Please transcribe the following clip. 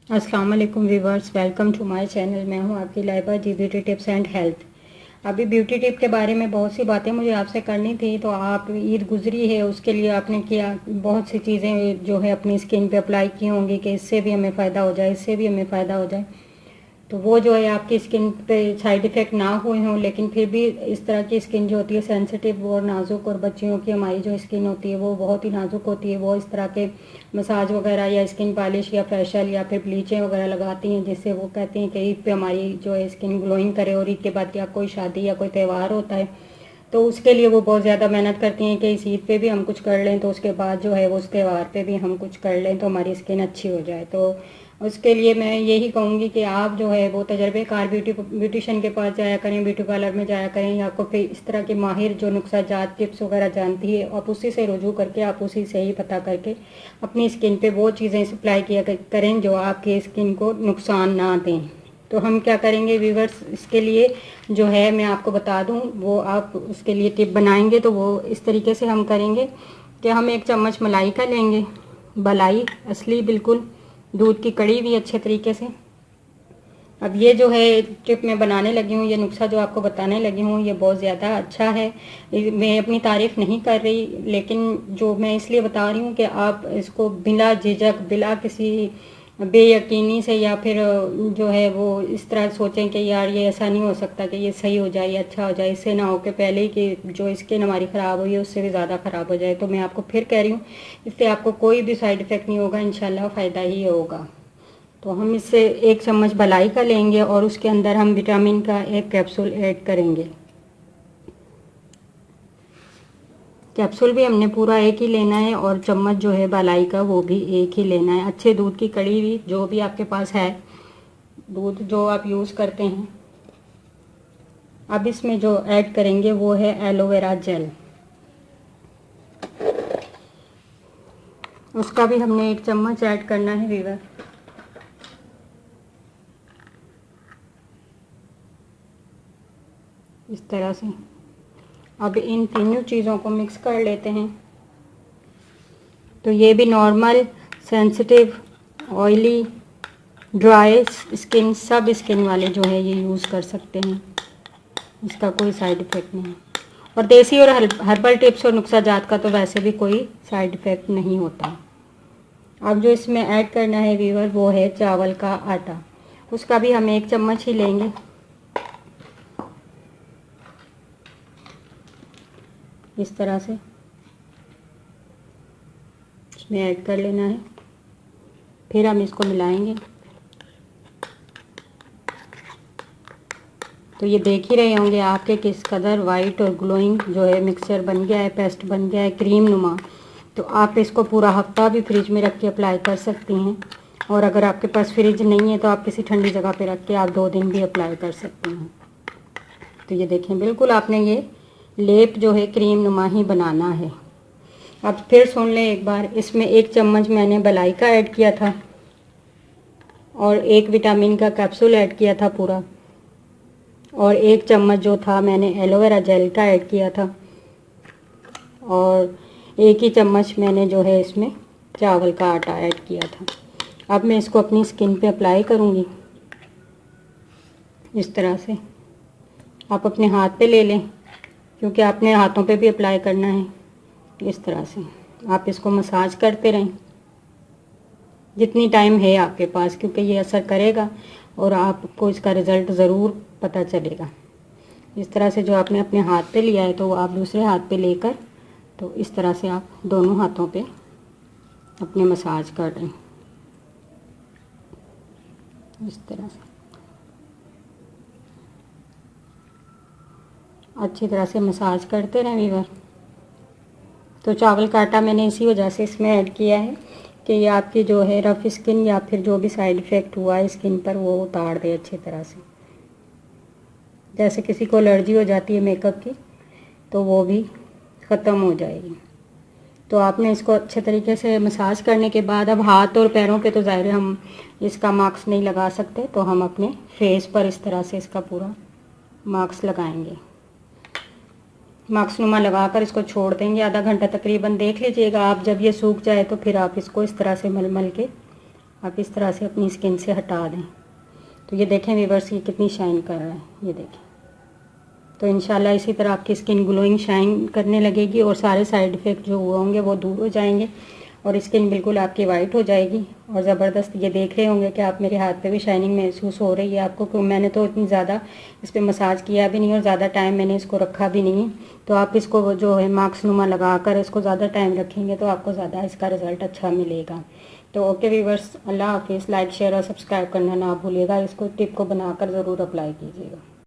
अस्सलाम वालेकुम viewers, welcome to my channel. मैं हूं आपकी Laiba ji, beauty tips and health. अभी ब्यूटी टिप के बारे में बहुत सी बातें मुझे आपसे करनी थी। तो आप ईद गुजरी है, उसके लिए आपने किया बहुत सी चीज़ें जो है अपनी स्किन पे अप्लाई की होंगी कि इससे भी हमें फ़ायदा हो जाए, इससे भी हमें फ़ायदा हो जाए। तो वो जो है आपकी स्किन पे साइड इफ़ेक्ट ना हुए हों, लेकिन फिर भी इस तरह की स्किन जो होती है सेंसिटिव और नाजुक, और बच्चियों की हमारी जो स्किन होती है वो बहुत ही नाजुक होती है। वो इस तरह के मसाज वगैरह या स्किन पॉलिश या फेशियल या फिर ब्लीचें वगैरह लगाती हैं, जिससे वो कहती हैं कि ईद पे हमारी जो है स्किन ग्लोइंग करे। और ईद के बाद या कोई शादी या कोई त्यौहार होता है तो उसके लिए वो बहुत ज़्यादा मेहनत करती हैं कि इस ईद पे भी हम कुछ कर लें, तो उसके बाद जो है वो उस त्यौहार पे भी हम कुछ कर लें तो हमारी स्किन अच्छी हो जाए। तो उसके लिए मैं यही कहूँगी कि आप जो है वो तजर्बेकार ब्यूटिशियन के पास जाया करें, ब्यूटी पार्लर में जाया करें, या कोई इस तरह की माहिर जो नुस्खा जात टिप्स वगैरह जानती है, आप उसी से रुजू करके, आप उसी से ही पता करके अपनी स्किन पे वो चीज़ें अप्लाई किया करें जो आपकी स्किन को नुकसान ना दें। तो हम क्या करेंगे व्यूवर्स, इसके लिए जो है मैं आपको बता दूं, वो आप उसके लिए टिप बनाएंगे तो वो इस तरीके से हम करेंगे कि हम 1 चम्मच मलाई का लेंगे, मलाई असली बिल्कुल, दूध की कड़ी भी अच्छे तरीके से। अब ये जो है टिप मैं बनाने लगी हूँ, ये नुस्खा जो आपको बताने लगी हूँ, ये बहुत ज़्यादा अच्छा है। मैं अपनी तारीफ़ नहीं कर रही, लेकिन जो मैं इसलिए बता रही हूँ कि आप इसको बिला झिझक, बिला किसी बेयकीनी से या फिर जो है वो इस तरह सोचें कि यार ये ऐसा नहीं हो सकता कि ये सही हो जाए या अच्छा हो जाए, इससे ना हो कि पहले ही कि जो स्किन हमारी ख़राब हुई है उससे भी ज़्यादा ख़राब हो जाए। तो मैं आपको फिर कह रही हूँ, इससे आपको कोई भी साइड इफ़ेक्ट नहीं होगा, इंशाल्लाह फ़ायदा ही होगा। तो हम इससे 1 चम्मच भलाई का लेंगे और उसके अंदर हम विटामिन का एक कैप्सूल ऐड करेंगे। कैप्सूल भी हमने पूरा एक ही लेना है और चम्मच जो है भलाई का वो भी एक ही लेना है। अच्छे दूध की कड़ी भी जो भी आपके पास है, दूध जो आप यूज़ करते हैं। अब इसमें जो ऐड करेंगे वो है एलोवेरा जेल, उसका भी हमने 1 चम्मच ऐड करना है वीवर। इस तरह से अब इन तीनों चीज़ों को मिक्स कर लेते हैं। तो ये भी normal, sensitive, oily, dry skin, सब स्किन वाले जो है ये यूज़ कर सकते हैं, इसका कोई साइड इफ़ेक्ट नहीं। और देसी और हर्बल टिप्स और नुस्खा जात का तो वैसे भी कोई साइड इफ़ेक्ट नहीं होता। अब जो इसमें ऐड करना है व्यूअर वो है चावल का आटा, उसका भी हम 1 चम्मच ही लेंगे। इस तरह से इसमें ऐड कर लेना है, फिर हम इसको मिलाएंगे। तो ये देख ही रहे होंगे आपके किस कदर वाइट और ग्लोइंग जो है मिक्सचर बन गया है, पेस्ट बन गया है, क्रीम नुमा। तो आप इसको पूरा हफ्ता भी फ्रिज में रख के अप्लाई कर सकती हैं, और अगर आपके पास फ्रिज नहीं है तो आप किसी ठंडी जगह पे रख के आप 2 दिन भी अप्लाई कर सकती हैं। तो ये देखें, बिल्कुल आपने ये लेप जो है क्रीम नुमा ही बनाना है। अब फिर सुन लें एक बार, इसमें 1 चम्मच मैंने भलाई का ऐड किया था और एक विटामिन का कैप्सूल ऐड किया था पूरा, और 1 चम्मच जो था मैंने एलोवेरा जेल का ऐड किया था, और 1 ही चम्मच मैंने जो है इसमें चावल का आटा ऐड किया था। अब मैं इसको अपनी स्किन पे अप्लाई करूँगी। इस तरह से आप अपने हाथ पे ले लें, क्योंकि आपने हाथों पे भी अप्लाई करना है। इस तरह से आप इसको मसाज करते रहें जितनी टाइम है आपके पास, क्योंकि ये असर करेगा और आपको इसका रिज़ल्ट ज़रूर पता चलेगा। इस तरह से जो आपने अपने हाथ पे लिया है तो वो आप दूसरे हाथ पे लेकर, तो इस तरह से आप दोनों हाथों पे अपने मसाज कर रहे हैं। इस तरह से अच्छी तरह से मसाज करते रहें वीवर। तो चावल का आटा मैंने इसी वजह से इसमें ऐड किया है कि ये आपकी जो है रफ़ स्किन या फिर जो भी साइड इफ़ेक्ट हुआ है स्किन पर वो उतार दे अच्छी तरह से। जैसे किसी को एलर्जी हो जाती है मेकअप की, तो वो भी ख़त्म हो जाएगी। तो आपने इसको अच्छे तरीके से मसाज करने के बाद, अब हाथ और पैरों पे तो ज़ाहिर हम इसका मास्क नहीं लगा सकते, तो हम अपने फेस पर इस तरह से इसका पूरा मास्क लगाएंगे। मास्क नुमा लगा कर इसको छोड़ देंगे आधा घंटा तकरीबन। देख लीजिएगा आप, जब ये सूख जाए तो फिर आप इसको इस तरह से मल मल के आप इस तरह से अपनी स्किन से हटा दें। तो ये देखें व्यूअर्स, ये कितनी शाइन कर रहा है, ये देखें। तो इंशाल्लाह इसी तरह आपकी स्किन ग्लोइंग शाइन करने लगेगी और सारे साइड इफ़ेक्ट जो हुए होंगे वो दूर हो जाएंगे और स्किन बिल्कुल आपकी वाइट हो जाएगी। और ज़बरदस्त ये देख रहे होंगे कि आप मेरे हाथ पे भी शाइनिंग महसूस हो रही है आपको, क्योंकि मैंने तो इतनी ज़्यादा इस पर मसाज किया भी नहीं और ज़्यादा टाइम मैंने इसको रखा भी नहीं है। तो आप इसको जो है मार्क्स नुमा लगा कर इसको ज़्यादा टाइम रखेंगे तो आपको ज़्यादा इसका रिज़ल्ट अच्छा मिलेगा। तो ओके व्यूअर्स, अल्लाह हाफिज़। लाइक शेयर और सब्सक्राइब करना ना भूलिएगा। इसको टिप को बनाकर ज़रूर अप्लाई कीजिएगा।